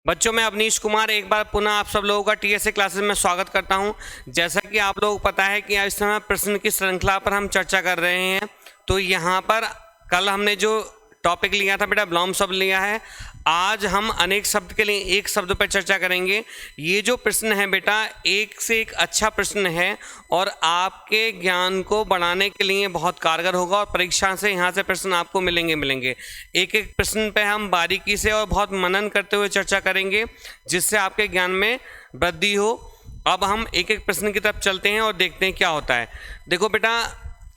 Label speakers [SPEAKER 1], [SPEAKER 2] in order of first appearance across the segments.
[SPEAKER 1] बच्चों, मैं अवनीश कुमार एक बार पुनः आप सब लोगों का टीएसए क्लासेस में स्वागत करता हूं। जैसा कि आप लोगों को पता है कि इस समय प्रश्न की श्रृंखला पर हम चर्चा कर रहे हैं। तो यहाँ पर कल हमने जो टॉपिक लिया था बेटा, विलोम शब्द लिया है। आज हम अनेक शब्द के लिए एक शब्द पर चर्चा करेंगे। ये जो प्रश्न है बेटा, एक से एक अच्छा प्रश्न है और आपके ज्ञान को बढ़ाने के लिए बहुत कारगर होगा और परीक्षा से यहाँ से प्रश्न आपको मिलेंगे। एक एक प्रश्न पे हम बारीकी से और बहुत मनन करते हुए चर्चा करेंगे, जिससे आपके ज्ञान में वृद्धि हो। अब हम एक एक प्रश्न की तरफ चलते हैं और देखते हैं क्या होता है। देखो बेटा,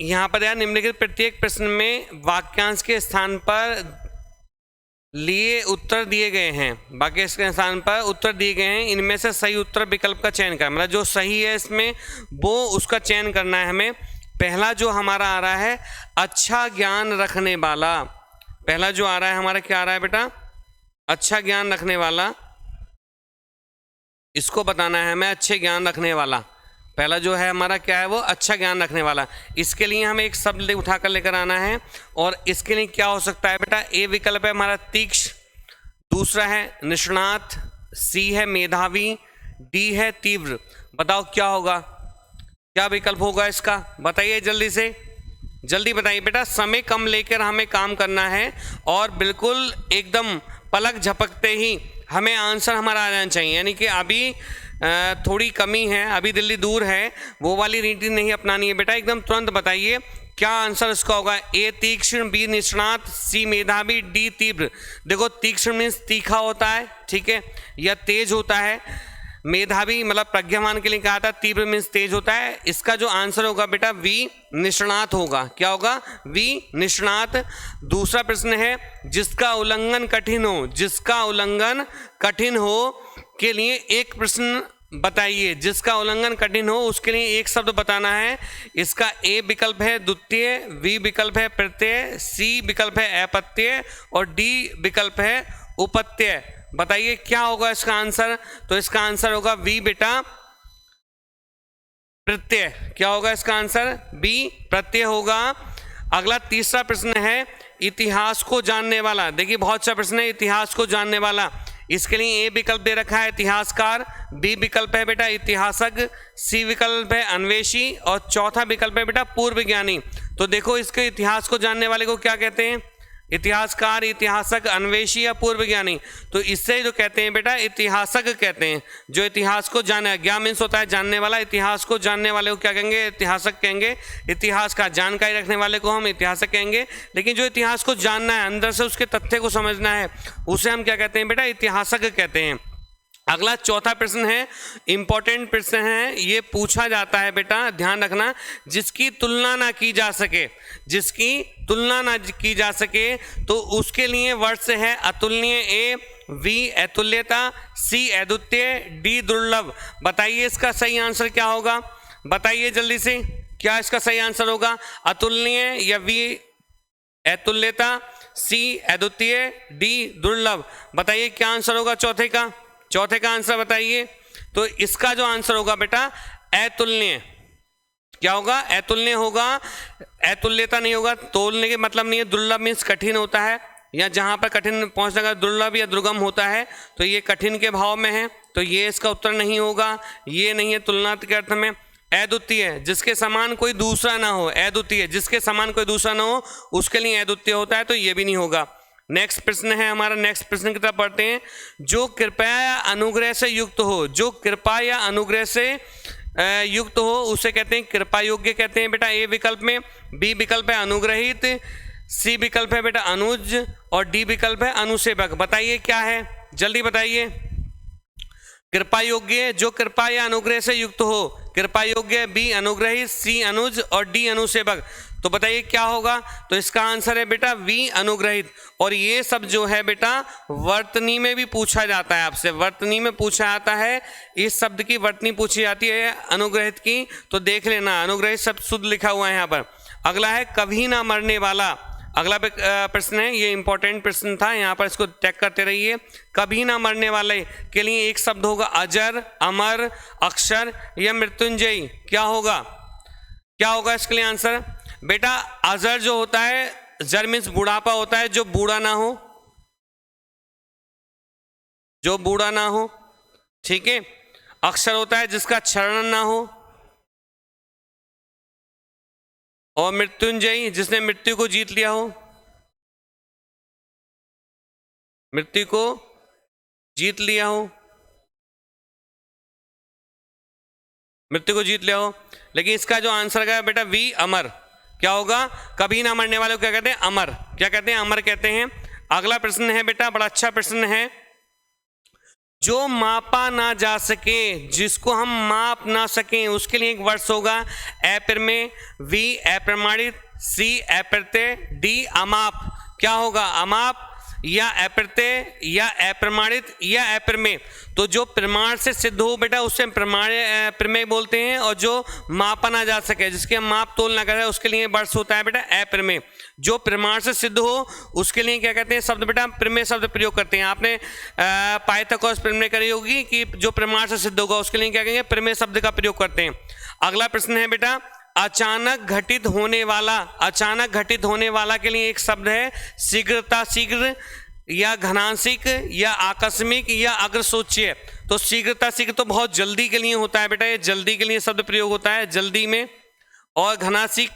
[SPEAKER 1] यहाँ पर यार निम्नलिखित प्रत्येक प्रश्न में वाक्यांश के स्थान पर लिए उत्तर दिए गए हैं। वाक्यांश के स्थान पर उत्तर दिए गए हैं। इनमें से सही उत्तर विकल्प का चयन करना, मतलब जो सही है इसमें वो उसका चयन करना है हमें। पहला जो हमारा आ रहा है, अच्छा ज्ञान रखने वाला। पहला जो आ रहा है हमारा, क्या आ रहा है बेटा? अच्छा ज्ञान रखने वाला। इसको बताना है हमें, अच्छे ज्ञान रखने वाला। पहला जो है हमारा क्या है, वो अच्छा ज्ञान रखने वाला। इसके लिए हमें एक शब्द उठाकर लेकर आना है और इसके लिए क्या हो सकता है बेटा? ए विकल्प है हमारा तीक्ष्ण, दूसरा है निष्णात, सी है मेधावी, डी है तीव्र। बताओ क्या होगा, क्या विकल्प होगा इसका? बताइए जल्दी से, जल्दी बताइए बेटा। समय कम लेकर हमें काम करना है और बिल्कुल एकदम पलक झपकते ही हमें आंसर हमारा आ जाना चाहिए। यानी कि अभी थोड़ी कमी है, अभी दिल्ली दूर है, वो वाली रीति नहीं अपनानी है बेटा। एकदम तुरंत बताइए क्या आंसर इसका होगा। ए तीक्ष्ण, बी निष्णात, सी मेधावी, डी तीव्र। देखो, तीक्ष्ण मीन्स तीखा होता है, ठीक है, या तेज होता है। मेधावी मतलब प्रज्ञावान के लिए कहा था, तीव्र मीन्स तेज होता है। इसका जो आंसर होगा बेटा वी निष्णात होगा। क्या होगा? वी निष्णात। दूसरा प्रश्न है, जिसका उल्लंघन कठिन हो, जिसका उल्लंघन कठिन हो के लिए एक प्रश्न बताइए। जिसका उल्लंघन कठिन हो उसके लिए एक शब्द बताना है। इसका ए विकल्प है द्वितीय, बी विकल्प है प्रत्यय, सी विकल्प है अपत्यय और डी विकल्प है उपत्यय। बताइए क्या होगा इसका आंसर? तो इसका आंसर होगा बी बेटा, प्रत्यय। क्या होगा इसका आंसर? बी प्रत्यय होगा। अगला तीसरा प्रश्न है, इतिहास को जानने वाला। देखिए बहुत अच्छा प्रश्न है, इतिहास को जानने वाला। इसके लिए ए विकल्प दे रखा है इतिहासकार, बी विकल्प है बेटा इतिहासक, सी विकल्प है अन्वेषी और चौथा विकल्प है बेटा पूर्व ज्ञानी। तो देखो, इसके इतिहास को जानने वाले को क्या कहते हैं? इतिहासकार, इतिहासक, अन्वेषी या पूर्व ज्ञानी। तो इससे जो कहते हैं बेटा इतिहासक कहते हैं। जो इतिहास को जाने, ज्ञान मीन्स होता है जानने वाला, इतिहास को जानने वाले को क्या कहेंगे? इतिहासक कहेंगे। इतिहास का जानकारी रखने वाले को हम इतिहासक कहेंगे। लेकिन जो इतिहास को जानना है, अंदर से उसके तथ्य को समझना है, उसे हम क्या कहते हैं बेटा? इतिहासक कहते हैं। अगला चौथा प्रश्न है, इंपॉर्टेंट प्रश्न है, ये पूछा जाता है बेटा, ध्यान रखना। जिसकी तुलना ना की जा सके, जिसकी तुलना ना की जा सके तो उसके लिए वर्ड से है अतुलनीय, ए वी अतुल्यता, सी अद्वितीय, डी दुर्लभ। बताइए इसका सही आंसर क्या होगा? बताइए जल्दी से, क्या इसका सही आंसर होगा? अतुलनीय या वी अतुल्यता, सी अद्वितीय, डी दुर्लभ। बताइए क्या आंसर होगा चौथे का? चौथे का आंसर बताइए। तो इसका जो आंसर होगा बेटा अतुलनीय। क्या होगा? अतुलनीय होगा। अतुल्यता नहीं होगा, तोलने के मतलब नहीं है। दुर्लभ मीन्स कठिन होता है, या जहां पर कठिन पहुंचने का दुर्लभ या दुर्गम होता है, तो ये कठिन के भाव में है, तो ये इसका उत्तर नहीं होगा। ये नहीं है तुलना के अर्थ में। अद्वितीय, जिसके समान कोई दूसरा ना हो, अद्वितीय जिसके समान कोई दूसरा ना हो उसके लिए अद्वितीय होता है, तो ये भी नहीं होगा। नेक्स्ट प्रश्न है हमारा, नेक्स्ट प्रश्न की तरफ बढ़ते हैं। जो कृपा या अनुग्रह से युक्त हो, जो कृपा या अनुग्रह से युक्त हो उसे कहते हैं कृपा योग्य कहते हैं बेटा ए विकल्प में, बी विकल्प है अनुग्रहित, सी विकल्प है बेटा अनुज और डी विकल्प है अनुसेवक। बताइए क्या है, जल्दी बताइए। कृपा योग्य, जो कृपा या अनुग्रह से युक्त हो, कृपा योग्य, बी अनुग्रहित, सी अनुज और डी अनुसेवक। तो बताइए क्या होगा? तो इसका आंसर है बेटा वी अनुग्रहित। और ये सब जो है बेटा वर्तनी में भी पूछा जाता है आपसे, वर्तनी में पूछा जाता है। इस शब्द की वर्तनी पूछी जाती है अनुग्रहित की, तो देख लेना, अनुग्रहित शब्द शुद्ध लिखा हुआ है यहाँ पर। अगला है कभी ना मरने वाला। अगला प्रश्न है, ये इंपॉर्टेंट प्रश्न था, यहाँ पर इसको चेक करते रहिए। कभी ना मरने वाले के लिए एक शब्द होगा अजर, अमर, अक्षर या मृत्युंजयी। क्या होगा? क्या होगा इसके लिए आंसर? बेटा अजर जो होता है, जर मीन्स बुढ़ापा होता है, जो बूढ़ा ना हो, जो बूढ़ा ना हो, ठीक है। अक्षर होता है जिसका क्षरण ना हो, और मृत्युंजयी जिसने मृत्यु को जीत लिया हो, मृत्यु को जीत लिया हो, मृत्यु को जीत लिया हो। लेकिन इसका जो आंसर गया बेटा वी, अमर। क्या होगा? कभी ना मरने वाले को क्या कहते हैं? अमर। क्या कहते हैं? अमर कहते हैं। अगला प्रश्न है बेटा, बड़ा अच्छा प्रश्न है। जो मापा ना जा सके, जिसको हम माप ना सकें, उसके लिए एक वर्ष होगा अप्रमेय, वी अप्रमाणित, सी अप्रत्यय, डी अमाप। क्या होगा? अमाप या अप्रत्यय या अप्रमाणित या अप्रमेय। तो जो प्रमाण से सिद्ध हो बेटा उसे प्रमेय बोलते हैं, और जो मापा ना जा सके, जिसके माप तोल ना करे, उसके लिए वर्ष होता है बेटा अप्रमेय। जो प्रमाण से सिद्ध हो उसके लिए क्या कहते हैं शब्द बेटा? प्रमेय शब्द प्रयोग करते हैं। आपने पाइथागोरस प्रमेय करी होगी कि जो प्रमाण से सिद्ध होगा उसके लिए क्या कहेंगे? प्रमेय शब्द का प्रयोग करते हैं। अगला प्रश्न है बेटा, अचानक घटित होने वाला। अचानक घटित होने वाला के लिए एक शब्द है शीघ्रता, शीघ्र या घनांशिक या आकस्मिक या अग्रसूच्य। तो शीघ्रता, शीघ्र तो बहुत जल्दी के लिए होता है बेटा, ये जल्दी के लिए शब्द प्रयोग होता है, जल्दी में। और घनांशिक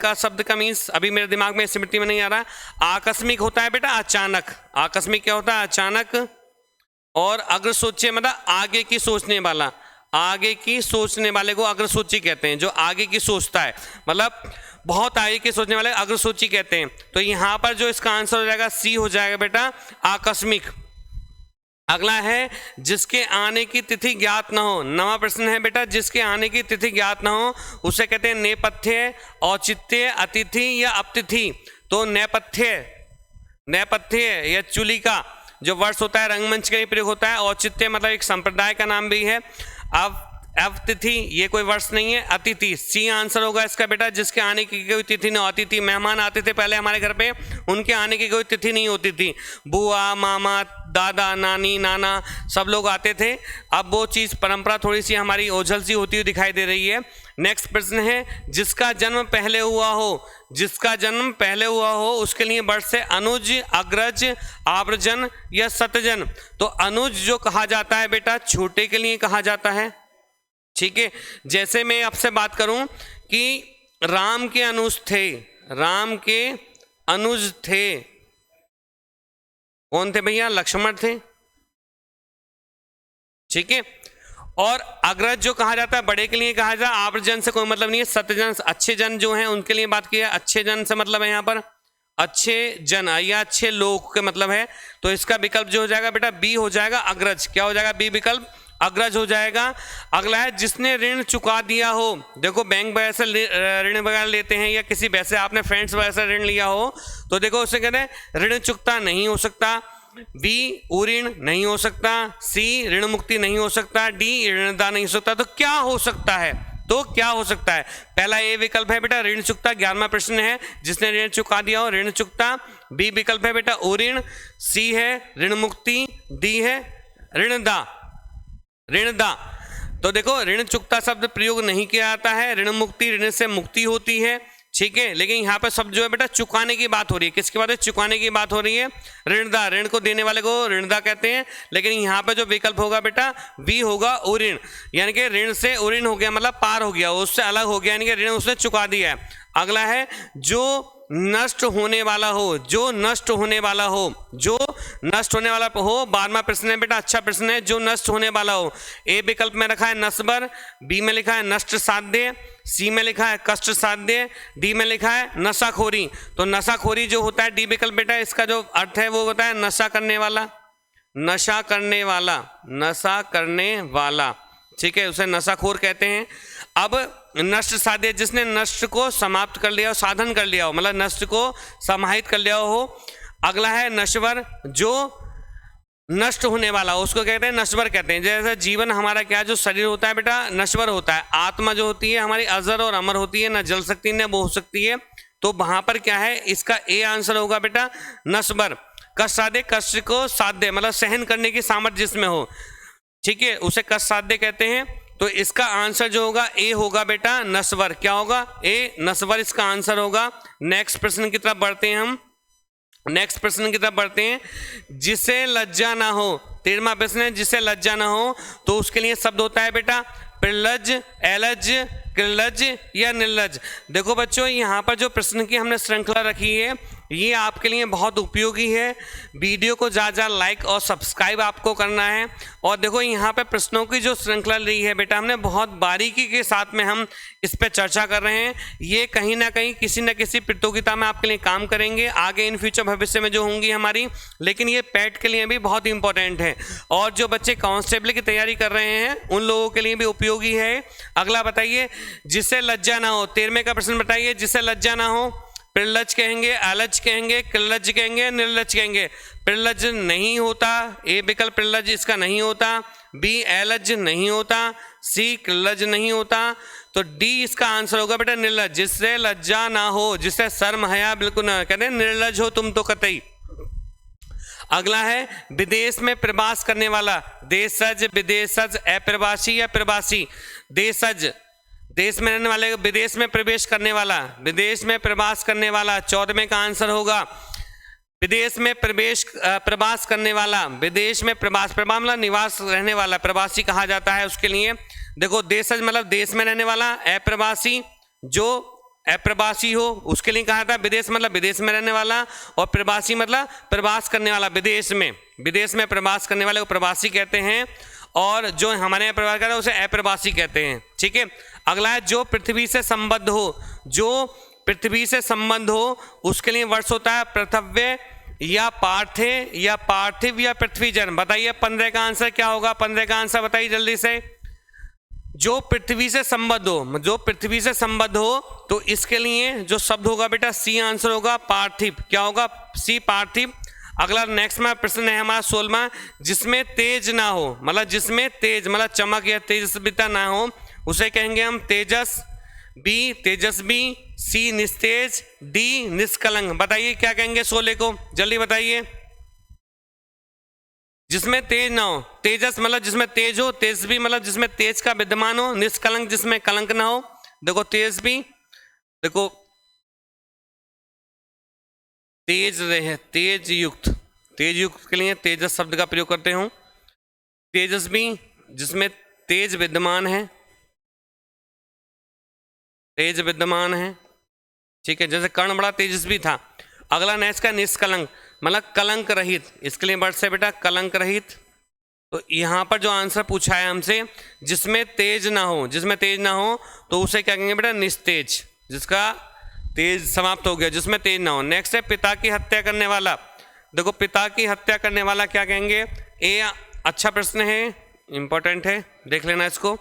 [SPEAKER 1] का शब्द का मीन्स अभी मेरे दिमाग में स्मृति में नहीं आ रहा। आकस्मिक होता है बेटा अचानक। आकस्मिक क्या होता है? अचानक। और अग्रसूच्य मतलब आगे की सोचने वाला। आगे की सोचने वाले को अग्रसूची कहते हैं, जो आगे की सोचता है, मतलब बहुत आगे की सोचने वाले अग्रसूची कहते हैं। तो यहां पर जो इसका आंसर हो जाएगा सी हो जाएगा बेटा, आकस्मिक। अगला है जिसके आने की तिथि ज्ञात न हो। नवा प्रश्न है बेटा, जिसके आने की तिथि ज्ञात न हो उसे कहते हैं नेपथ्य, औचित्य, अतिथि या अपतिथि। तो नेपथ्य या चुली का जो वर्ष होता है रंगमंच के लिए प्रयोग होता है। औचित्य मतलब एक संप्रदाय का नाम भी है। अब अतिथि ये कोई वर्ष नहीं है। अतिथि सी आंसर होगा इसका बेटा, जिसके आने की कोई तिथि न हो। अतिथि मेहमान आते थे पहले हमारे घर पे, उनके आने की कोई तिथि नहीं होती थी। बुआ, मामा, दादा, नानी, नाना सब लोग आते थे। अब वो चीज़ परंपरा थोड़ी सी हमारी ओझल सी होती हुई दिखाई दे रही है। नेक्स्ट प्रश्न है, जिसका जन्म पहले हुआ हो। जिसका जन्म पहले हुआ हो उसके लिए वर्ष से अनुज, अग्रज, आवर्जन या सतजन। तो अनुज जो कहा जाता है बेटा छोटे के लिए कहा जाता है, ठीक है। जैसे मैं आपसे बात करूं कि राम के अनुज थे, राम के अनुज थे, कौन थे भैया? लक्ष्मण थे, ठीक है। और अग्रज जो कहा जाता है बड़े के लिए कहा जाता है। आवर्जन से कोई मतलब नहीं है। सतजन अच्छे जन जो हैं उनके लिए बात की है। अच्छे जन से मतलब है यहाँ पर अच्छे जन या अच्छे लोग के मतलब है। तो इसका विकल्प जो हो जाएगा बेटा बी हो जाएगा, अग्रज। क्या हो जाएगा? बी विकल्प अग्रज हो जाएगा। अगला है जिसने ऋण चुका दिया हो। देखो बैंक वगैरह से ऋण वगैरह लेते हैं या किसी वैसे आपने फ्रेंड्स वगैरह से ऋण लिया हो, तो देखो उसे कहते हैं ऋण चुकता नहीं हो सकता। बी उऋण नहीं हो सकता। सी ऋण मुक्ति नहीं हो सकता। डी ऋणदा नहीं हो सकता। तो क्या हो सकता है? तो क्या हो सकता है? पहला ए विकल्प है बेटा ऋण चुकता। 11वां प्रश्न है जिसने ऋण चुका दिया हो, ऋण चुकता। बी विकल्प है बेटा उऋण। सी है ऋण मुक्ति। डी है ऋणदा। ऋणदा। तो देखो ऋण चुकता शब्द प्रयोग नहीं किया जाता है। ऋण मुक्ति, ऋण से मुक्ति होती है, ठीक है। लेकिन यहाँ पर सब जो है बेटा चुकाने की बात हो रही है। किसकी बात है? चुकाने की बात हो रही है। ऋणदा, ऋण को देने वाले को ऋणदा कहते हैं। लेकिन यहाँ पे जो विकल्प होगा बेटा बी होगा उऋण, यानी कि ऋण से उऋण हो गया मतलब पार हो गया, उससे अलग हो गया, यानी कि ऋण उसने चुका दिया है। अगला है जो नष्ट होने वाला हो। जो नष्ट होने वाला हो, जो नष्ट होने वाला हो। 12वां प्रश्न है बेटा, अच्छा प्रश्न है। जो नष्ट होने वाला हो, ए विकल्प में रखा है नस्बर, बी में लिखा है नष्ट साध्य, सी में लिखा है कष्ट साध्य, डी में लिखा है नशाखोरी। तो नशाखोरी जो होता है डी विकल्प बेटा इसका जो अर्थ है वो होता है नशा करने वाला, नशा करने वाला, नशा करने वाला, ठीक है, उसे नशाखोर कहते हैं। अब नष्ट साध्य, जिसने नष्ट को समाप्त कर लिया हो, साधन कर लिया हो, मतलब नष्ट को समाहित कर लिया हो। अगला है नश्वर, जो नष्ट होने वाला उसको कहते हैं नश्वर कहते हैं। जैसे जीवन हमारा क्या जो शरीर होता है बेटा नश्वर होता है। आत्मा जो होती है हमारी अजर और अमर होती है, न जल सकती न बो सकती है। तो वहां पर क्या है, इसका ए आंसर होगा बेटा नश्वर। कष्ट साध्य, कष्ट को साध्य मतलब सहन करने की सामर्थ्य जिसमें हो, ठीक है, उसे कष्ट साध्य कहते हैं। तो इसका आंसर जो होगा ए होगा बेटा नश्वर। क्या होगा? ए नश्वर इसका आंसर होगा। नेक्स्ट प्रश्न की तरफ बढ़ते हैं हम। नेक्स्ट प्रश्न की तरफ बढ़ते हैं। जिसे लज्जा ना हो, 13वां प्रश्न है जिसे लज्जा ना हो, तो उसके लिए शब्द होता है बेटा प्रलज, एलज, कृलज या निर्लज। देखो बच्चों, यहाँ पर जो प्रश्न की हमने श्रृंखला रखी है ये आपके लिए बहुत उपयोगी है। वीडियो को ज़्यादा लाइक और सब्सक्राइब आपको करना है। और देखो यहाँ पे प्रश्नों की जो श्रृंखला ली है बेटा हमने, बहुत बारीकी के साथ में हम इस पे चर्चा कर रहे हैं। ये कहीं ना कहीं किसी न किसी प्रतियोगिता में आपके लिए काम करेंगे आगे इन फ्यूचर भविष्य में जो होंगी हमारी, लेकिन ये पैट के लिए भी बहुत इंपॉर्टेंट है और जो बच्चे कांस्टेबल की तैयारी कर रहे हैं उन लोगों के लिए भी उपयोगी है। अगला बताइए, जिसे लज्जा ना हो, 13वें का प्रश्न बताइए, जिसे लज्जा ना हो। प्रलज कहेंगे, अलज कहेंगे, कृलज कहेंगे, निर्लज कहेंगे। प्रलज नहीं होता, ए विकल्प प्रलज इसका नहीं होता, बी एलज नहीं होता, सी कृलज नहीं होता, तो डी इसका आंसर होगा बेटा निर्लज। जिससे लज्जा ना हो, जिससे शर्म हया बिल्कुल ना, कहते हैं निर्लज हो तुम तो कतई। अगला है विदेश में प्रवास करने वाला, देशज, विदेशज, अप्रवासी या प्रवासी। देशज देश में रहने वाले, विदेश में प्रवेश करने वाला, विदेश में प्रवास करने वाला, 14वें का आंसर होगा विदेश में प्रवास करने वाला। विदेश में प्रवास मतलब निवास रहने वाला, प्रवासी कहा जाता है उसके लिए। देखो देशज मतलब देश में रहने वाला, अप्रवासी जो अप्रवासी हो उसके लिए कहा था, विदेश मतलब विदेश में रहने वाला, और प्रवासी मतलब प्रवास करने वाला, विदेश में प्रवास करने वाले को प्रवासी कहते हैं, और जो हमारे यहाँ प्रवास करता है उसे अप्रवासी कहते हैं। ठीक है। अगला है जो पृथ्वी से संबद्ध हो, जो पृथ्वी से संबंध हो उसके लिए वर्ष होता है पृथव्य या पार्थे या पार्थिव या पृथ्वीजन। बताइए 15 का आंसर क्या होगा, 15 का आंसर बताइए जल्दी से। जो पृथ्वी से संबद्ध हो, जो पृथ्वी से संबद्ध हो, तो इसके लिए जो शब्द होगा बेटा सी आंसर होगा पार्थिव। क्या होगा, सी पार्थिव। अगला नेक्स्ट में प्रश्न है हमारा 16वां, जिसमें तेज ना हो, मतलब जिसमें तेज मतलब चमक या तेजस्विता ना हो उसे कहेंगे हम तेजस, बी तेजस्वी, सी निस्तेज, डी निष्कलंक। बताइए क्या कहेंगे 16 को, जल्दी बताइए। जिसमें तेज ना हो, तेजस मतलब जिसमें तेज हो, तेजस्वी मतलब जिसमें तेज का विद्यमान हो, निष्कलंक जिसमें कलंक ना हो। देखो तेजस्वी, देखो तेज रहे, तेज युक्त के लिए तेजस शब्द का प्रयोग करते हो। तेजस्वी जिसमें तेज विद्यमान है, तेज विद्यमान है। ठीक है, जैसे कर्ण बड़ा तेजस्वी था। अगला नेक्स्ट का निष्कलंक मतलब कलंक रहित, इसके लिए वर्ड से बेटा कलंक रहित। तो यहाँ पर जो आंसर पूछा है हमसे, जिसमें तेज ना हो, जिसमें तेज ना हो तो उसे क्या कहेंगे बेटा निस्तेज, जिसका तेज समाप्त हो गया, जिसमें तेज ना हो। नेक्स्ट है पिता की हत्या करने वाला। देखो पिता की हत्या करने वाला क्या कहेंगे, ए अच्छा प्रश्न है, इंपॉर्टेंट है, देख लेना इसको।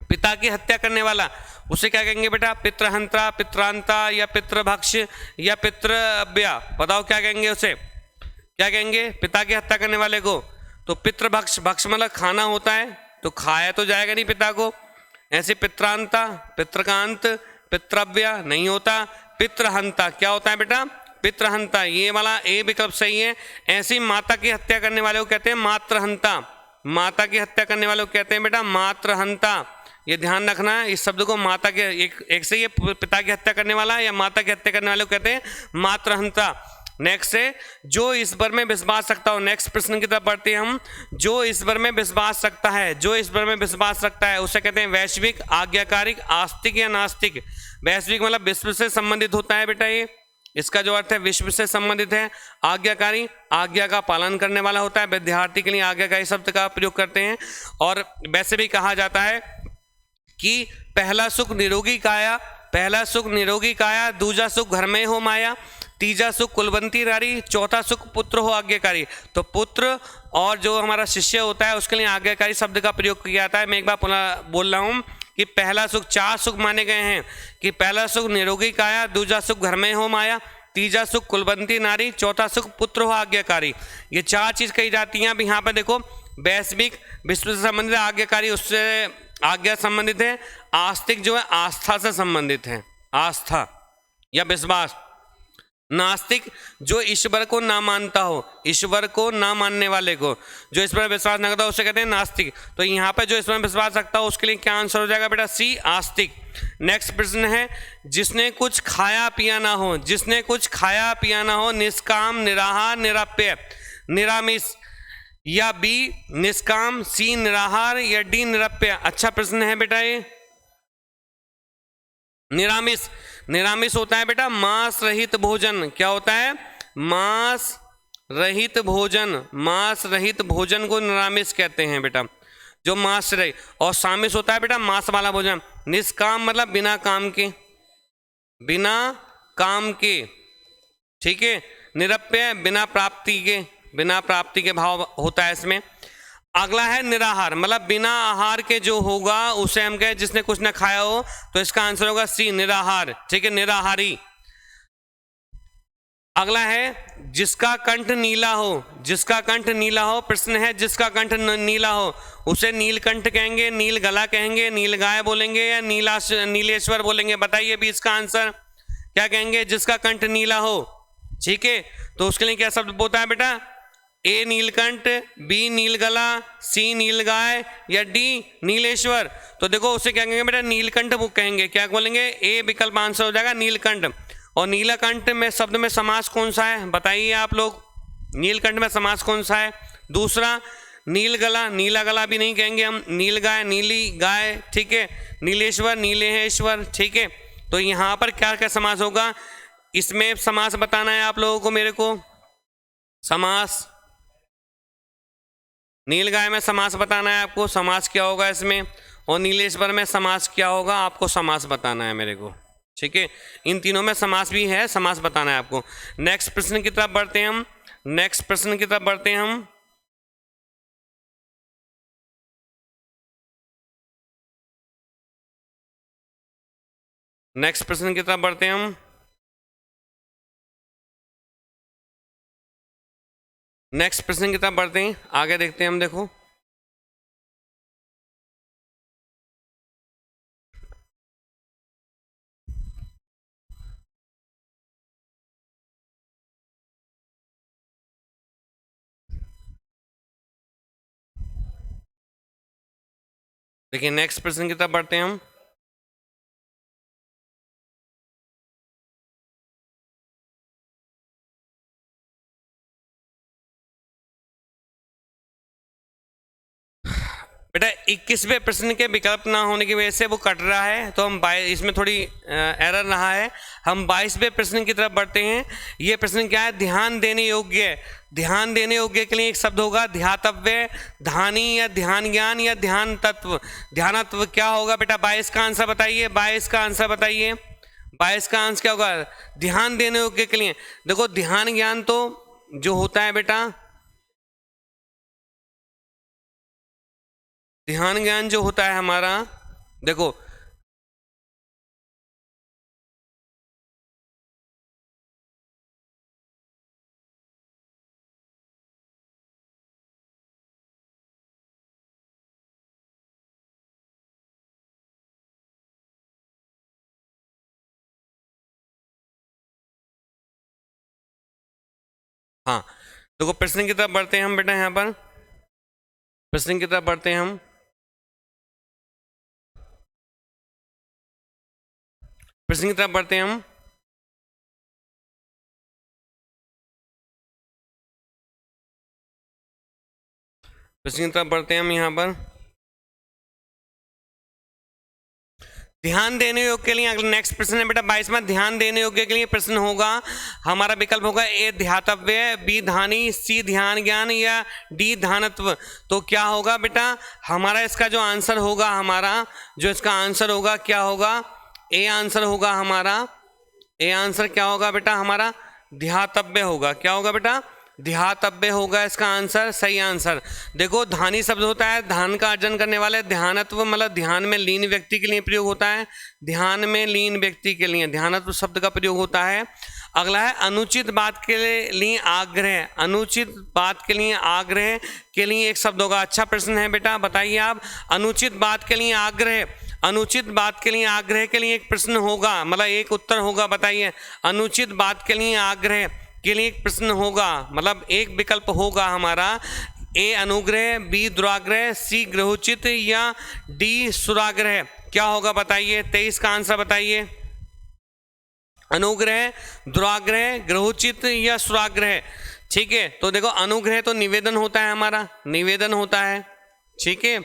[SPEAKER 1] पिता की हत्या करने वाला उसे क्या कहेंगे बेटा, पितृहंता, पित्रांता या पितृभक्ष या पितृव्या। बताओ क्या कहेंगे उसे, क्या कहेंगे पिता की हत्या करने वाले को। तो पितृभक्ष, भक्ष मतलब खाना होता है, तो खाया तो जाएगा नहीं पिता को। ऐसे पित्रांता, पितृकांत, पितृव्या नहीं होता। पितृहंता क्या होता है बेटा, पितृहंता, ये वाला ए विकल्प सही है। ऐसी माता की हत्या करने वाले को कहते हैं मातृहंता, माता की हत्या करने वाले को कहते हैं बेटा मातृहंता। ये ध्यान रखना है, इस शब्द को माता के एक से ये पिता की हत्या करने वाला या माता की हत्या करने वाले को कहते हैं मातृहंता। नेक्स्ट है जो ईश्वर में विश्वास रखता हो। नेक्स्ट प्रश्न की तरफ बढ़ते हैं हम। जो ईश्वर में विश्वास रखता है, जो ईश्वर में विश्वास रखता है उसे कहते हैं वैश्विक, आज्ञाकारिक, आस्तिक या नास्तिक। वैश्विक मतलब विश्व से संबंधित होता है बेटा, ये इसका जो अर्थ है विश्व से संबंधित है। आज्ञाकारी, आज्ञा का पालन करने वाला होता है। विद्यार्थी के लिए आज्ञाकारी शब्द का प्रयोग करते हैं। और वैसे भी कहा जाता है कि पहला सुख निरोगी काया, पहला सुख निरोगी काया, दूजा सुख घर में हो माया, तीजा सुख कुलवंती नारी, चौथा सुख पुत्र हो आज्ञाकारी। तो पुत्र और जो हमारा शिष्य होता है उसके लिए आज्ञाकारी शब्द का प्रयोग किया जाता है। मैं एक बार पुनः बोल रहा हूँ कि पहला सुख, चार सुख माने गए हैं कि पहला सुख निरोगी काया, दूजा सुख घर में हो माया, तीजा सुख कुलवंती नारी, चौथा सुख पुत्र हो आज्ञाकारी। ये चार चीज कही जाती हैं। अब यहाँ पर देखो वैश्विक विश्व से संबंधित, आज्ञाकारी उससे आज्ञा संबंधित है, आस्तिक जो है आस्था से संबंधित है, आस्था या विश्वास। नास्तिक जो ईश्वर को ना मानता हो, ईश्वर को ना मानने वाले को, जो ईश्वर में विश्वास न करता हो उसे कहते हैं नास्तिक। तो यहाँ पे जो ईश्वर में विश्वास रखता हो उसके लिए क्या आंसर हो जाएगा बेटा, सी आस्तिक। नेक्स्ट प्रश्न है जिसने कुछ खाया पिया ना हो, जिसने कुछ खाया पिया ना हो, निष्काम, निराहार, निरपेय, निरामिष। या बी निष्काम, सी निराहार या डी निरप्य? अच्छा प्रश्न है बेटा ये। निरामिष, निरामिष होता है बेटा मांस रहित भोजन। क्या होता है? मांस रहित भोजन। मांस रहित भोजन को निरामिष कहते हैं बेटा, जो मांस रहित। और सामिष होता है बेटा मांस वाला भोजन। निष्काम मतलब बिना काम के, बिना काम के, ठीक है। निरप्य बिना प्राप्ति के, बिना प्राप्ति के भाव होता है इसमें। अगला है निराहार, मतलब बिना आहार के जो होगा उसे हम कहें जिसने कुछ ना खाया हो, तो इसका आंसर होगा सी निराहार, ठीक है, निराहारी। अगला है जिसका कंठ नीला हो, जिसका कंठ नीला हो। प्रश्न है जिसका कंठ नीला हो उसे नीलकंठ कहेंगे, नील गला कहेंगे, नील गाय बोलेंगे या नीलेश्वर बोलेंगे? बताइए भी इसका आंसर क्या कहेंगे? जिसका कंठ नीला हो, ठीक है। तो उसके लिए क्या शब्द होता है बेटा? ए नीलकंठ, बी नीलगला, सी नीलगाय या डी नीलेश्वर? तो देखो उसे क्या कहेंगे बेटा? नीलकंठ वो कहेंगे। क्या बोलेंगे? ए विकल्प आंसर हो जाएगा नीलकंठ। और नीलकंठ में शब्द में समास कौन सा है बताइए आप लोग? नीलकंठ में समास कौन सा है? दूसरा। नीलगला, नीला गला भी नहीं कहेंगे हम, नीलगाय, नीली गाय, ठीक है। नीलेश्वर, नीलेश्वर, ठीक है। तो यहाँ पर क्या क्या समास होगा? इसमें समास बताना है आप लोगों को मेरे को। समास, नीलगाय में समास बताना है आपको, समास क्या होगा इसमें। और नीलेश्वर में समास क्या होगा आपको समास बताना है मेरे को, ठीक है। इन तीनों में समास भी है, समास बताना है आपको। नेक्स्ट प्रश्न की तरफ बढ़ते हैं हम। नेक्स्ट प्रश्न की तरफ बढ़ते हैं हम। नेक्स्ट प्रश्न की तरफ बढ़ते हैं हम। नेक्स्ट प्रश्न की तरफ बढ़ते हैं, आगे देखते हैं हम। देखो देखिए नेक्स्ट प्रश्न की तरफ बढ़ते हैं हम। बेटा 21वें प्रश्न के विकल्प ना होने की वजह से वो कट रहा है, तो हम इसमें थोड़ी एरर रहा है। हम 22वें प्रश्न की तरफ बढ़ते हैं। ये प्रश्न क्या है? ध्यान देने योग्य। ध्यान देने योग्य के लिए एक शब्द होगा ध्यातव्य, धानी या ध्यान ज्ञान या ध्यान तत्व। ध्यानत्व क्या होगा बेटा? 22 का आंसर बताइए, 22 का आंसर बताइए। 22 का आंसर क्या होगा ध्यान देने योग्य के लिए? देखो ध्यान ज्ञान तो जो होता है बेटा, ध्यान ज्ञान जो होता है हमारा, देखो हाँ, देखो प्रश्न की तरफ बढ़ते हैं हम बेटा। यहाँ पर प्रश्न की तरफ बढ़ते हैं हम। प्रश्न की तरफ बढ़ते हैं हम। प्रश्न की तरफ बढ़ते हैं हम। यहाँ पर ध्यान देने योग्य के लिए अगला नेक्स्ट प्रश्न है बेटा 22वां। ध्यान देने योग्य के लिए प्रश्न होगा हमारा विकल्प होगा ए ध्यातव्य, बी धानी, सी ध्यान ज्ञान या डी ध्यानत्व। तो क्या होगा बेटा हमारा इसका जो आंसर होगा, हमारा जो इसका आंसर होगा क्या होगा? ए आंसर होगा हमारा। ए आंसर क्या होगा बेटा हमारा? ध्यातव्य होगा। क्या होगा बेटा? ध्यातव्य होगा इसका आंसर, सही आंसर। देखो धानी शब्द होता है ध्यान का अर्जन करने वाले। ध्यानत्व मतलब ध्यान में लीन व्यक्ति के लिए प्रयोग होता है। ध्यान में लीन व्यक्ति के लिए ध्यानत्व शब्द का प्रयोग होता है। अगला है अनुचित बात के लिए आग्रह। अनुचित बात के लिए आग्रह के लिए एक शब्द होगा। अच्छा प्रश्न है बेटा, बताइए आप। अनुचित बात के लिए आग्रह, अनुचित बात के लिए आग्रह के लिए एक प्रश्न होगा, मतलब एक उत्तर होगा। बताइए अनुचित बात के लिए आग्रह के लिए एक प्रश्न होगा, मतलब एक विकल्प होगा हमारा। ए अनुग्रह, बी दुराग्रह, सी ग्रहोचित या डी सुराग्रह। क्या होगा बताइए? 23 का आंसर बताइए। अनुग्रह, दुराग्रह, ग्रहोचित या सुराग्रह। ठीक है। तो देखो अनुग्रह तो निवेदन होता है, हमारा निवेदन होता है, ठीक है।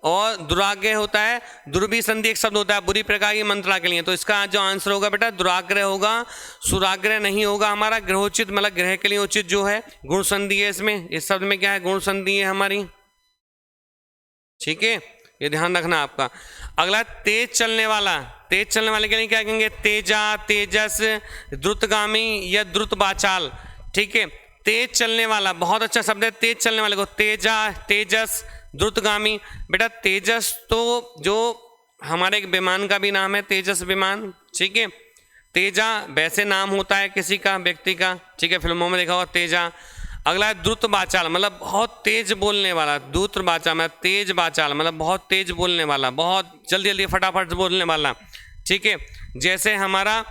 [SPEAKER 1] और दुराग्रह होता है, दुर्भी संधि एक शब्द होता है बुरी प्रकार की मंत्रणा के लिए। तो इसका जो आंसर होगा बेटा दुराग्रह होगा, सुराग्रह नहीं होगा हमारा। ग्रहोचित मतलब ग्रह के लिए उचित जो है गुण संधि है इसमें, इस शब्द में क्या है गुण संधि है हमारी, ठीक है, ये ध्यान रखना आपका। अगला तेज चलने वाला, तेज चलने वाले के लिए क्या कहेंगे तेजा, तेजस, द्रुतगामी या द्रुत बाचाल, ठीक है। तेज चलने वाला बहुत अच्छा शब्द है, तेज चलने वाले को तेजा, तेजस, द्रुतगामी। बेटा तेजस तो जो हमारे एक विमान का भी नाम है तेजस विमान, ठीक है। तेजा वैसे नाम होता है किसी का व्यक्ति का, ठीक है, फिल्मों में देखा होगा तेजा। अगला है द्रुत बाचाल मतलब बहुत तेज बोलने वाला, द्रुत बाचाल मतलब तेज बाचाल मतलब बहुत तेज बोलने वाला, बहुत जल्दी जल्दी फटाफट बोलने वाला, ठीक है। जैसे हमारा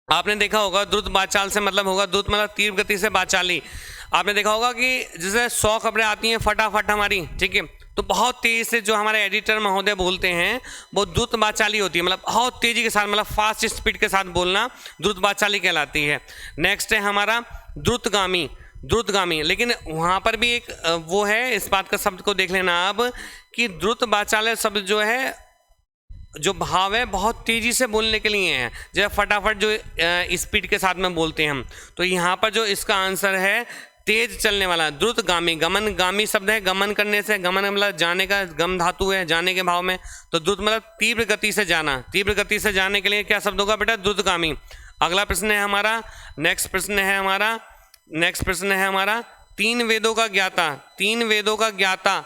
[SPEAKER 1] आपने देखा होगा द्रुत बाचाल से मतलब होगा द्रुत मतलब तीव्र गति से बाचाली। आपने देखा होगा कि जैसे 100 खबरें आती हैं फटाफट हमारी, ठीक है, तो बहुत तेज से जो हमारे एडिटर महोदय बोलते हैं वो द्रुत बाचाली होती है, मतलब बहुत तेजी के साथ मतलब फास्ट स्पीड के साथ बोलना द्रुत बाचाली कहलाती है। नेक्स्ट है हमारा द्रुतगामी, द्रुतगामी, लेकिन वहाँ पर भी एक वो है, इस बात का शब्द को देख लेना आप कि द्रुत बाचाल शब्द जो है जो भाव है बहुत तेजी से बोलने के लिए है, जब फटाफट जो स्पीड के साथ में बोलते हैं हम। तो यहाँ पर जो इसका आंसर है तेज चलने वाला द्रुतगामी। गमन गामी शब्द है, गमन करने से, गमन मतलब जाने का, गम धातु है जाने के भाव में, तो द्रुत मतलब तीव्र गति से जाना, तीव्र गति से जाने के लिए क्या शब्द होगा बेटा द्रुतगामी। अगला प्रश्न है हमारा, नेक्स्ट प्रश्न है हमारा, नेक्स्ट प्रश्न है हमारा तीन वेदों का ज्ञाता, तीन वेदों का ज्ञाता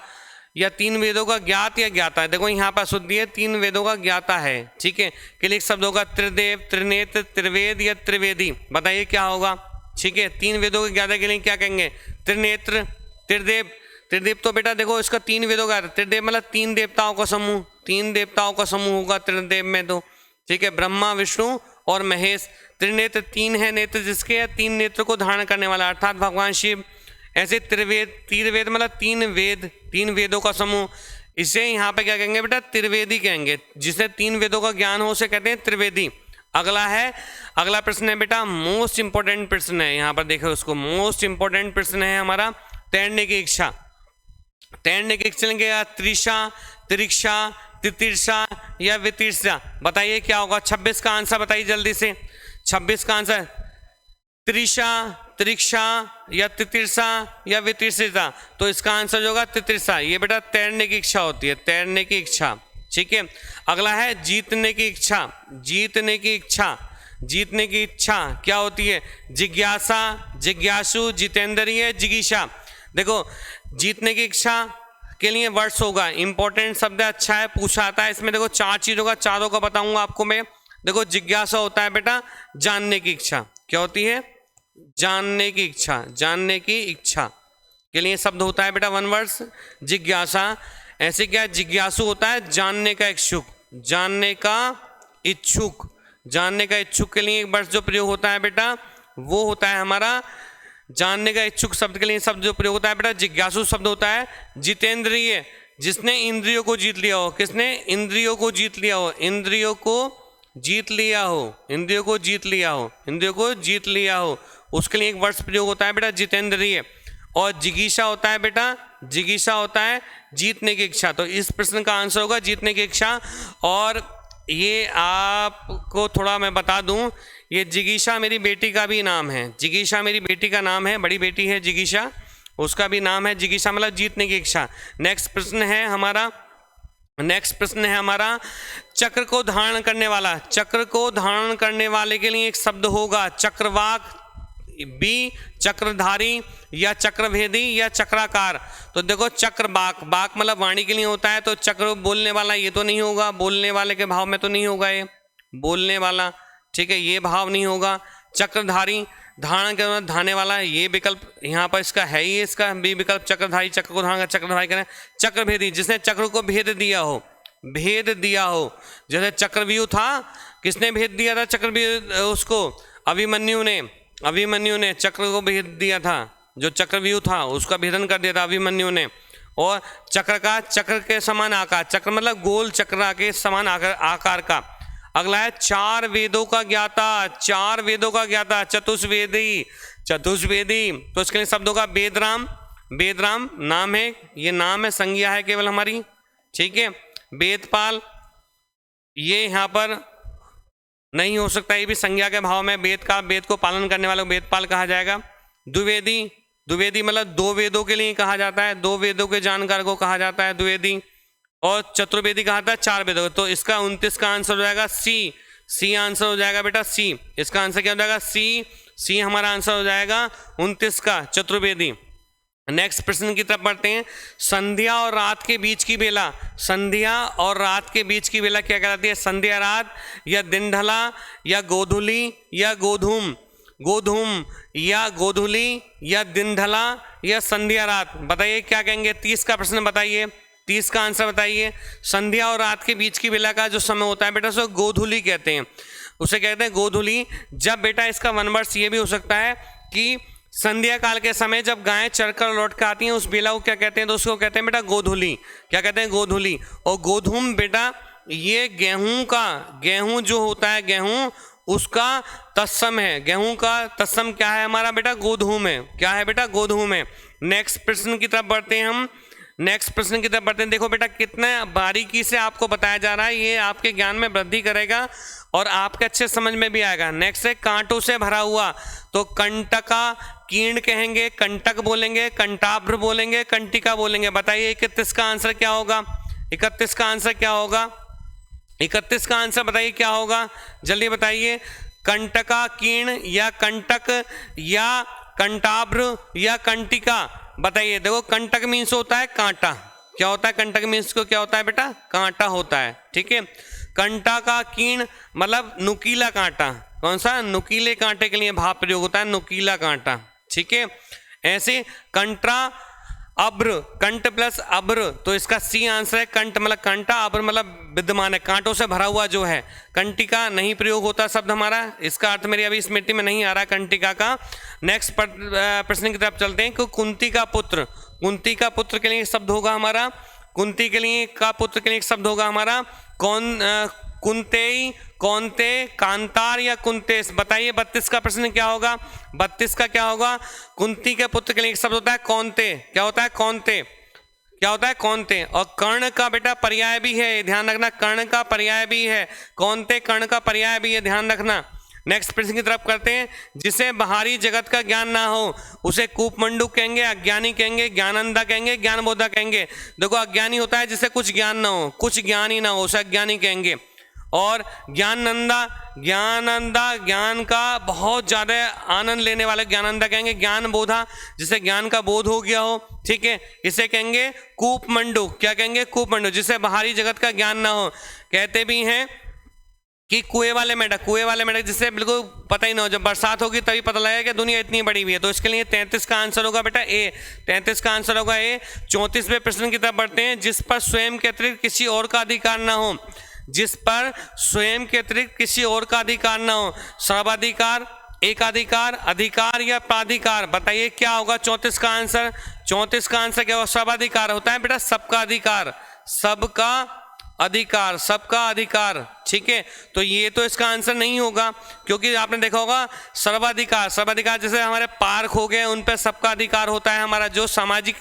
[SPEAKER 1] या तीन वेदों का ज्ञात या ज्ञाता है। देखो यहाँ पर शुद्धि है तीन वेदों का ज्ञाता है, ठीक है, के लिए शब्द होगा त्रिदेव, त्रिनेत्र, त्रिवेद या त्रिवेदी। बताइए क्या होगा, ठीक है। तीन वेदों के ज्ञाता के लिए क्या कहेंगे त्रिनेत्र, त्रिदेव। त्रिदेव तो बेटा देखो इसका तीन वेदों का, त्रिदेव मतलब तीन देवताओं का समूह, तीन देवताओं का समूह होगा त्रिदेव में तो, ठीक है, ब्रह्मा विष्णु और महेश। त्रिनेत्र तीन है नेत्र जिसके, तीन नेत्र को धारण करने वाला अर्थात भगवान शिव। ऐसे त्रिवेद, त्रिवेद मतलब तीन वेद, तीन वेदों का समूह, इसे यहाँ पे क्या कहेंगे बेटा त्रिवेदी कहेंगे, जिसे तीन वेदों का ज्ञान हो उसे कहते हैं त्रिवेदी। अगला है, अगला प्रश्न है बेटा मोस्ट इंपॉर्टेंट प्रश्न है, यहाँ पर देखो उसको, मोस्ट इंपॉर्टेंट प्रश्न है हमारा तैरने की इच्छा। तैरने की इच्छा लेंगे त्रिषा, त्रिक्षा, तितिर्षा या वितिर्षा। बताइए क्या होगा, 26 का आंसर बताइए जल्दी से, 26 का आंसर त्रिषा, त्रिक्षा या तितिर्षा या वितिर्षा। तो इसका आंसर जो होगा तितिर्षा। ये बेटा तैरने की इच्छा होती है, तैरने की इच्छा, ठीक है। अगला है जीतने की इच्छा, जीतने की इच्छा, जीतने की इच्छा क्या होती है जिज्ञासा, जिज्ञासु, जितेंद्रिय, जिगीषा। देखो जीतने की इच्छा के लिए वर्ड्स होगा, इंपॉर्टेंट शब्द है, अच्छा है, पूछा आता है इसमें। देखो चार चीजों का, चारों का बताऊंगा आपको मैं। देखो जिज्ञासा होता है बेटा जानने की इच्छा, क्या होती है जानने की इच्छा, जानने की इच्छा के लिए शब्द होता है बेटा वन वर्ड्स जिज्ञासा। ऐसे क्या जिज्ञासु होता है जानने का इच्छुक, जानने का इच्छुक, जानने का इच्छुक के लिए एक वर्ड जो प्रयोग होता है बेटा वो होता है हमारा जानने का इच्छुक शब्द के लिए शब्द जो प्रयोग होता है बेटा जिज्ञासु शब्द होता है जितेंद्रिय, जिसने इंद्रियों को जीत लिया हो। किसने इंद्रियों को जीत लिया हो, इंद्रियों को जीत लिया हो, इंद्रियों को जीत लिया हो, इंद्रियों को जीत लिया हो, उसके लिए एक वर्ड प्रयोग होता है बेटा जितेंद्रिय। और जिगीषा होता है बेटा, जिगीषा होता है जीतने की इच्छा। तो इस प्रश्न का आंसर होगा जीतने की इच्छा। और ये आपको थोड़ा मैं बता दूं, ये जिगीषा मेरी बेटी का भी नाम है, जिगीषा मेरी बेटी का नाम है, बड़ी बेटी है जिगीषा, उसका भी नाम है जिगीषा, मतलब जीतने की इच्छा। नेक्स्ट प्रश्न है हमारा, नेक्स्ट प्रश्न है हमारा चक्र को धारण करने वाला, चक्र को धारण करने वाले के लिए एक शब्द होगा चक्रवाक, बी चक्रधारी या चक्रभेदी या चक्राकार। तो देखो चक्र बाक, बाक मतलब वाणी के लिए होता है, तो चक्र बोलने वाला ये तो नहीं होगा, बोलने वाले के भाव में तो नहीं होगा ये बोलने वाला, ठीक है, ये भाव नहीं होगा। चक्रधारी धारण करना, धाने वाला, ये विकल्प यहाँ पर इसका है ही, इसका बी विकल्प चक्रधारी, चक्र को धारण कर चक्रधारी करें। चक्रभेदी जिसने चक्र को भेद दिया हो, भेद दिया हो, जैसे चक्रव्यूह था, किसने भेद दिया था चक्रव्यूह उसको, अभिमन्यु ने, अभिमन्यु ने चक्र को भेद दिया था, जो चक्रव्यूह था उसका भेदन कर दिया था अभिमन्यु ने। और चक्र का, चक्र के समान आकार, चक्र मतलब गोल चक्र के समान आकार का। अगला है चार वेदों का ज्ञाता, चार वेदों का ज्ञाता, चतुर्वेदी, चतुर्वेदी। तो इसके लिए शब्द होगा वेदराम, वेदराम नाम है, ये नाम है, संज्ञा है केवल हमारी, ठीक है। वेदपाल, ये यहाँ पर नहीं हो सकता, ये भी संज्ञा के भाव में, वेद का, वेद को पालन करने वालों को वेदपाल कहा जाएगा। द्विवेदी, द्विवेदी मतलब दो वेदों के लिए कहा जाता है, दो वेदों के जानकार को कहा जाता है द्विवेदी। और चतुर्वेदी कहा था चार वेदों, तो इसका 29 का आंसर हो जाएगा सी, सी आंसर हो जाएगा बेटा सी। इसका आंसर क्या हो जाएगा सी, सी हमारा आंसर हो जाएगा 29 का, चतुर्वेदी। नेक्स्ट प्रश्न की तरफ बढ़ते हैं। संध्या और रात के बीच की बेला, संध्या और रात के बीच की बेला क्या कहलाती है? संध्या रात, या दिन ढला, या गोधूली, या गोधूम, गोधूम या गोधूली, या दिन ढला, या संध्या रात। बताइए क्या कहेंगे? 30 का प्रश्न बताइए, 30 का आंसर बताइए। संध्या और रात के बीच की बेला का जो समय होता है बेटा उसे गोधूली कहते हैं, उसे कहते हैं गोधूली। जब बेटा इसका वन वर्ड्स ये भी हो सकता है कि संध्या काल के समय जब गायें चरकर लौट कर आती हैं उस बेला को क्या कहते हैं? तो उसको कहते हैं बेटा गोधूली। क्या कहते हैं? गोधूली। और गोधूम बेटा ये गेहूं का, गेहूं जो होता है गेहूं, उसका तत्सम है। गेहूं का तत्सम क्या है हमारा बेटा? गोधूम है। क्या है बेटा? गोधूम है। नेक्स्ट प्रश्न की तरफ बढ़ते हैं हम, नेक्स्ट प्रश्न की तरफ बढ़ते हैं। देखो बेटा कितना बारीकी से आपको बताया जा रहा है, ये आपके ज्ञान में वृद्धि करेगा और आपके अच्छे समझ में भी आएगा। नेक्स्ट है कांटों से भरा हुआ, तो कंटका कीर्ण कहेंगे, कंटक बोलेंगे, कंटाभ्र बोलेंगे, कंटिका बोलेंगे। बताइए 31 का आंसर क्या होगा? 31 का आंसर क्या होगा? 31 का आंसर बताइए क्या होगा, जल्दी बताइए। कंटका कीर्ण, या कंटक, या कंटाभ्र, या कंटिका। बताइए। देखो कंटक मीन्स होता है कांटा, क्या होता है? कंटक मीन्स को क्या होता है बेटा? कांटा होता है, ठीक है। कंटा का कीर्ण मतलब नुकीला कांटा, कौन सा? नुकीले कांटे के लिए भाव प्रयोग होता है, नुकीला कांटा, ठीक है। ऐसे कंट्रा अभ्र, कंट प्लस अभ्र, तो इसका सी आंसर है। कंट मतलब कांटा, अभ्र मतलब विद्यमान है, कांटों से भरा हुआ जो है। कंटिका नहीं प्रयोग होता शब्द हमारा, इसका अर्थ मेरी अभी स्मृति में नहीं आ रहा कंटिका का। नेक्स्ट प्रश्न की तरफ चलते हैं कि कुंती का पुत्र, कुंती का पुत्र के लिए शब्द होगा हमारा, कुंती के लिए का पुत्र के लिए शब्द होगा हमारा कौन? कुंतेई, कौनते, कांतार, या कुंतेश। बताइए 32 का प्रश्न क्या होगा? 32 का क्या होगा? कुंती के पुत्र के लिए एक शब्द होता है कौनते। क्या होता है? कौनते। क्या होता है? कौनते। और कर्ण का बेटा पर्याय भी है, ध्यान रखना, कर्ण का पर्याय भी है, कौनते कर्ण का पर्याय भी है, ध्यान रखना। नेक्स्ट प्रश्न की तरफ करते हैं। जिसे बाहरी जगत का ज्ञान ना हो उसे कूपमंडू कहेंगे, अज्ञानी कहेंगे, ज्ञानंदा कहेंगे, ज्ञानबोधा कहेंगे। देखो अज्ञानी होता है जिसे कुछ ज्ञान ना हो, कुछ ज्ञान ही ना हो, उसे अज्ञानी कहेंगे। और ज्ञानंदा, ज्ञानंदा ज्ञान का बहुत ज़्यादा आनंद लेने वाले ज्ञानंदा कहेंगे। ज्ञानबोधा जिसे ज्ञान का बोध हो गया हो, ठीक है, इसे कहेंगे कूपमंडू। क्या कहेंगे? कूपमंडू, जिसे बाहरी जगत का ज्ञान ना हो। कहते भी हैं कि कुएं वाले मेढक, कुएं वाले मेढक जिससे बिल्कुल पता ही ना हो, जब बरसात होगी तभी पता लगेगा कि दुनिया इतनी बड़ी हुई है। तो इसके लिए 33 का आंसर होगा बेटा ए, 33 का आंसर होगा ए। 34वें प्रश्न की तरफ बढ़ते हैं। जिस पर स्वयं के अतिरिक्त किसी और का अधिकार ना हो, जिस पर स्वयं के अतिरिक्त किसी और का अधिकार ना हो। सर्वाधिकार, एकाधिकार, अधिकार, या प्राधिकार। बताइए क्या होगा 34 का आंसर? 34 का आंसर क्या होगा? सर्वाधिकार होता है बेटा सबका अधिकार, सबका अधिकार, सबका अधिकार, ठीक है। तो ये तो इसका आंसर नहीं होगा, क्योंकि आपने देखा होगा सर्वाधिकार, सर्वाधिकार जैसे हमारे पार्क हो गए उन पर सबका अधिकार होता है हमारा, जो सामाजिक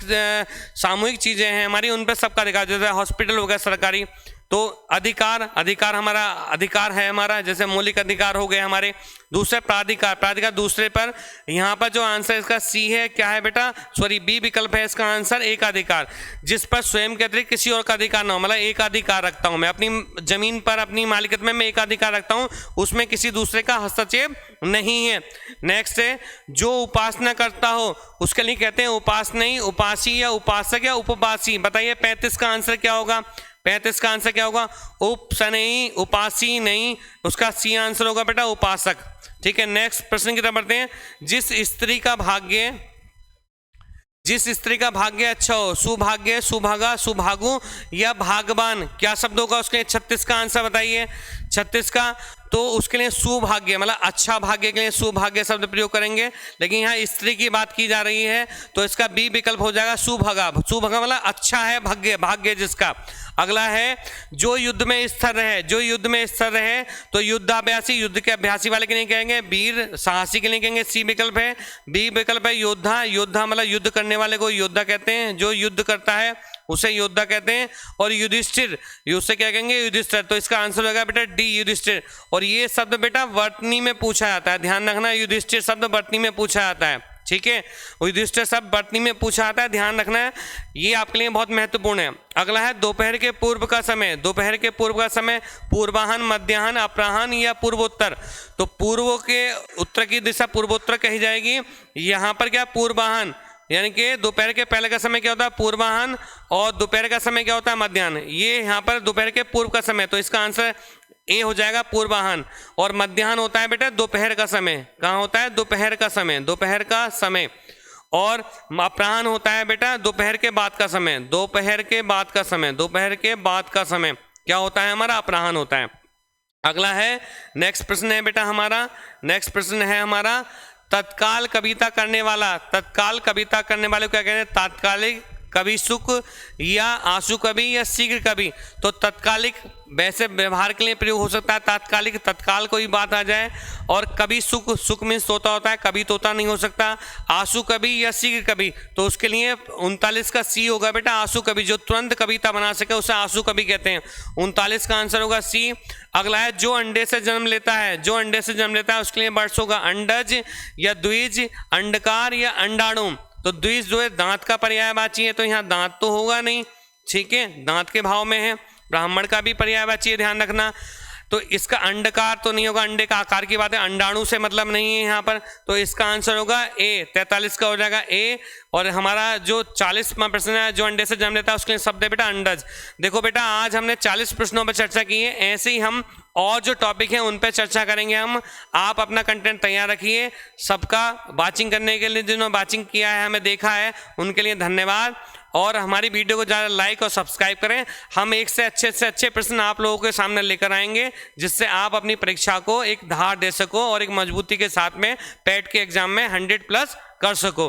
[SPEAKER 1] सामूहिक चीजें हैं हमारी उन पर सबका अधिकार, जैसे हॉस्पिटल हो गया सरकारी, तो अधिकार, अधिकार हमारा अधिकार है हमारा, जैसे मौलिक अधिकार हो गए हमारे। दूसरे प्राधिकार, प्राधिकार दूसरे पर। यहाँ पर जो आंसर इसका सी है, क्या है बेटा? सॉरी बी विकल्प है इसका आंसर, एकाधिकार। जिस पर स्वयं के अतिरिक्त किसी और का अधिकार ना हो, मतलब एकाधिकार रखता हूँ मैं अपनी जमीन पर, अपनी मालिकत में मैं एकाधिकार रखता हूँ, उसमें किसी दूसरे का हस्तक्षेप नहीं है। नेक्स्ट है जो उपासना करता हो उसके लिए कहते हैं उपासनी, उपासी, या उपासक, या उपवासी। बताइए 35 का आंसर क्या होगा? 35 का आंसर क्या होगा? उपसनई, उपासी नहीं, उसका सी आंसर होगा बेटा उपासक, ठीक है। नेक्स्ट प्रश्न की तरफ बढ़ते हैं। जिस स्त्री का भाग्य, जिस स्त्री का भाग्य अच्छा हो, सुभाग्य, सुभागा, सुभागु, या भागवान, क्या शब्द होगा उसके? 36 का आंसर बताइए। 36 का, तो उसके लिए सुभाग्य मतलब अच्छा भाग्य के लिए सुभाग्य शब्द प्रयोग करेंगे। लेकिन यहाँ स्त्री की बात की जा रही है तो इसका बी विकल्प हो जाएगा सुभगा। सुभगा मतलब अच्छा है, भाग्य भाग्य जिसका। अगला है जो युद्ध में स्थिर रहे, जो युद्ध में स्थिर रहे तो युद्धाभ्यासी, युद्ध के अभ्यासी वाले के लिए कहेंगे वीर, साहसी के लिए कहेंगे सी विकल्प है। बी विकल्प है योद्धा, योद्धा मतलब युद्ध करने वाले को योद्धा कहते हैं, जो युद्ध करता है उसे योद्धा कहते हैं। और युधिष्ठिर, उससे क्या कहेंगे युधिष्ठिर, तो इसका आंसर होगा बेटा डी युधिष्ठिर। और ये शब्द बेटा वर्तनी में पूछा जाता है, ध्यान रखना युधिष्ठिर शब्द वर्तनी में पूछा जाता है, ठीक है। युधिष्ठिर शब्द वर्तनी में पूछा जाता है, ध्यान रखना है, ये आपके लिए बहुत महत्वपूर्ण है। अगला है दोपहर के पूर्व का समय, दोपहर के पूर्व का समय पूर्वाहन, मध्याहन, अपराहन या पूर्वोत्तर। तो पूर्व के उत्तर की दिशा पूर्वोत्तर कही जाएगी। यहाँ पर क्या पूर्वाहन, यानी कि दोपहर के पहले का समय क्या होता है पूर्वाहन, और दोपहर का समय क्या होता है मध्याह्न। ये यहाँ पर दोपहर के पूर्व का समय, तो इसका आंसर ए हो जाएगा पूर्वाहन। और मध्याह्न होता है बेटा दोपहर का समय, कहाँ होता है दोपहर का समय, दोपहर का समय। और अपराह्न होता है बेटा दोपहर के बाद का समय, दोपहर के बाद का समय, दोपहर के बाद का समय क्या होता है हमारा अपराह्न होता है। अगला है नेक्स्ट प्रश्न है बेटा हमारा, नेक्स्ट प्रश्न है हमारा तत्काल कविता करने वाला, तत्काल कविता करने वाले को क्या कहते हैं तात्कालिक कवि, सुख या आंसू कवि या शीघ्र कवि। तो तत्कालिक वैसे व्यवहार के लिए प्रयोग हो सकता है तात्कालिक, तत्काल कोई बात आ जाए। और कवि सुख, सुख मीन्स तोता होता है, कवि तोता नहीं हो सकता। आंसू कवि या शीघ्र कवि, तो उसके लिए 39 का सी होगा बेटा आंसू कवि, जो तुरंत कविता बना सके उसे आंसू कवि कहते हैं। 39 का आंसर होगा सी। अगला है जो अंडे से जन्म लेता है, जो अंडे से जन्म लेता है उसके लिए वर्ड्स होगा अंडज या द्विज, अंडकार या अंडाणु। तो द्विज जो है दांत का पर्यायवाची है, तो यहाँ दांत तो होगा नहीं, ठीक है, दांत के भाव में है। ब्राह्मण का भी पर्यायवाची है, ध्यान रखना। तो इसका अंडकार तो नहीं होगा, अंडे का आकार की बात है, अंडाणु से मतलब नहीं है यहाँ पर। तो इसका आंसर होगा ए, 43 का हो जाएगा ए। और हमारा जो 40वां प्रश्न है जो अंडे से जन्म लेता है उसके लिए शब्द है बेटा अंडज। देखो बेटा आज हमने 40 प्रश्नों पर चर्चा की है, ऐसे ही हम और जो टॉपिक है उन पर चर्चा करेंगे हम। आप अपना कंटेंट तैयार रखिए। सबका वाचिंग करने के लिए, जिन्होंने वाचिंग किया है हमें देखा है उनके लिए धन्यवाद। और हमारी वीडियो को ज़्यादा लाइक और सब्सक्राइब करें। हम एक से अच्छे प्रश्न आप लोगों के सामने लेकर आएंगे, जिससे आप अपनी परीक्षा को एक धार दे सको और एक मजबूती के साथ में पैट के एग्जाम में 100+ कर सको।